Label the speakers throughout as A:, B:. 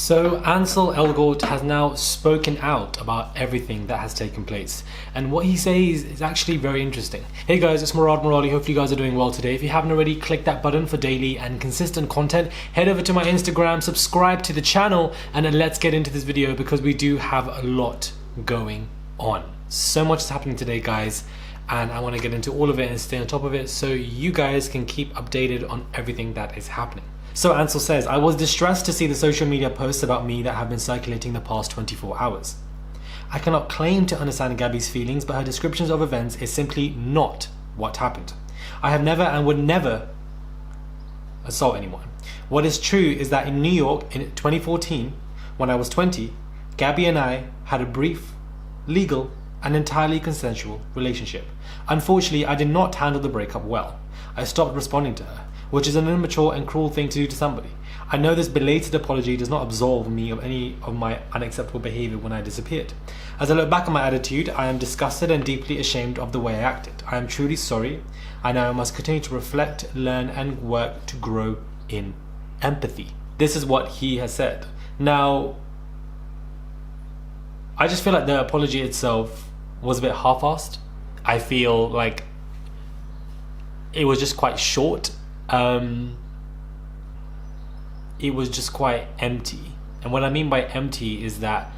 A: So Ansel Elgort has now spoken out about everything that has taken place, and what he says is actually very interesting. Hey guys, it's Murad Murali. Hopefully you guys are doing well today. If you haven't already, click that button for daily and consistent content. Head over to my Instagram, subscribe to the channel, and then let's get into this video because we do have a lot going on. So much is happening today, guys, and I want to get into all of it and stay on top of it so you guys can keep updated on everything that is happening. So Ansel says, I was distressed to see the social media posts about me that have been circulating the past 24 hours. I cannot claim to understand Gabby's feelings, but her descriptions of events is simply not what happened. I have never and would never assault anyone. What is true is that in New York in 2014, when I was 20, Gabby and I had a brief, legal, and entirely consensual relationship. Unfortunately, I did not handle the breakup well. I stopped responding to her, which is an immature and cruel thing to do to somebody. I know this belated apology does not absolve me of any of my unacceptable behavior when I disappeared. As I look back on my attitude, I am disgusted and deeply ashamed of the way I acted. I am truly sorry. I know I must continue to reflect, learn, and work to grow in empathy. This is what he has said. Now, I just feel like the apology itself was a bit half-assed. I feel like it was just quite short. It was just quite empty, and what I mean by empty is that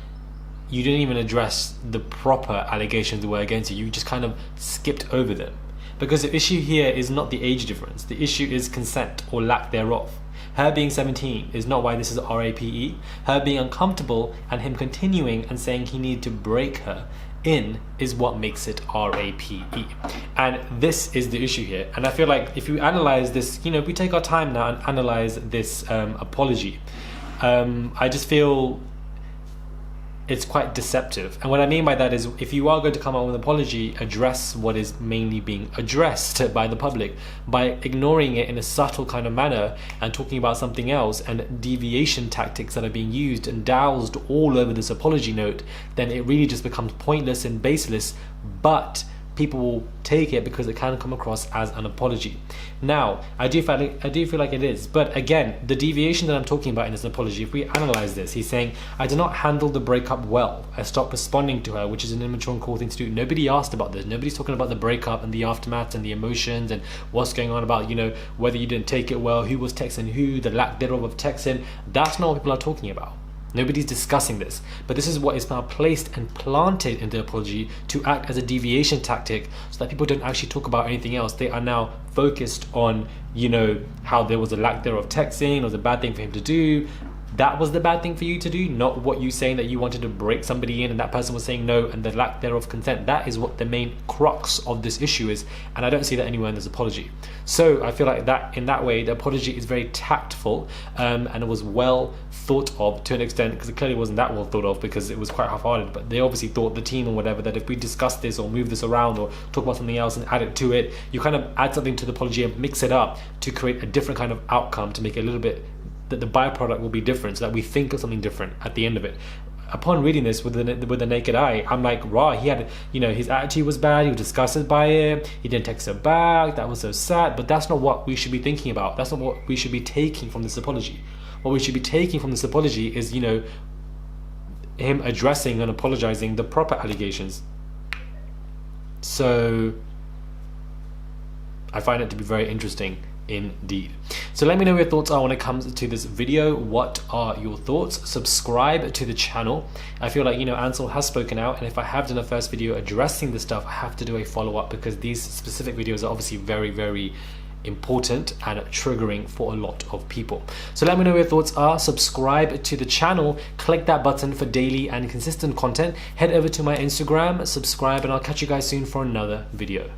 A: you didn't even address the proper allegations that were against you. You just kind of skipped over them, because the issue here is not the age difference. The issue is consent or lack thereof. Her being 17 is not why this is RAPE. Her being uncomfortable and him continuing and saying he needed to break her in is what makes it RAPE. And this is the issue here. And I feel like if you analyze this, if we take our time now and analyze this apology, I just feel it's quite deceptive. And what I mean by that is, if you are going to come out with an apology, address what is mainly being addressed by the public. By ignoring it in a subtle kind of manner and talking about something else and deviation tactics that are being used and doused all over this apology note, then it really just becomes pointless and baseless, but people will take it because it can come across as an apology. Now, I do feel like it is, but again, the deviation that I'm talking about in this apology, if we analyze this, he's saying, I did not handle the breakup well. I stopped responding to her, which is an immature and cool thing to do. Nobody asked about this. Nobody's talking about the breakup and the aftermath and the emotions and what's going on about, whether you didn't take it well, who was texting who, the lack thereof of texting. That's not what people are talking about. Nobody's discussing this, but this is what is now placed and planted in the apology to act as a deviation tactic so that people don't actually talk about anything else. They are now focused on, how there was a lack thereof texting, it was a bad thing for him to do. That was the bad thing for you to do, not what you saying that you wanted to break somebody in and that person was saying no and the lack thereof consent. That is what the main crux of this issue is, and I don't see that anywhere in this apology. So I feel like that in that way, the apology is very tactful, and it was well thought of to an extent, because it clearly wasn't that well thought of because it was quite half-hearted, but they obviously thought, the team or whatever, that if we discuss this or move this around or talk about something else and add it to it, you kind of add something to the apology and mix it up to create a different kind of outcome, to make it a little bit, that the byproduct will be different, so that we think of something different at the end of it. Upon reading this with the naked eye, I'm like, raw, he had, his attitude was bad, he was disgusted by it, he didn't text her back, that was so sad, but that's not what we should be thinking about. That's not what we should be taking from this apology. What we should be taking from this apology is, him addressing and apologizing the proper allegations. So I find it to be very interesting indeed. So let me know what your thoughts are when it comes to this video. What are your thoughts? Subscribe to the channel. I feel like, Ansel has spoken out, and if I have done a first video addressing this stuff, I have to do a follow-up because these specific videos are obviously very, very important and triggering for a lot of people. So let me know what your thoughts are. Subscribe to the channel, click that button for daily and consistent content. Head over to my Instagram, subscribe, and I'll catch you guys soon for another video.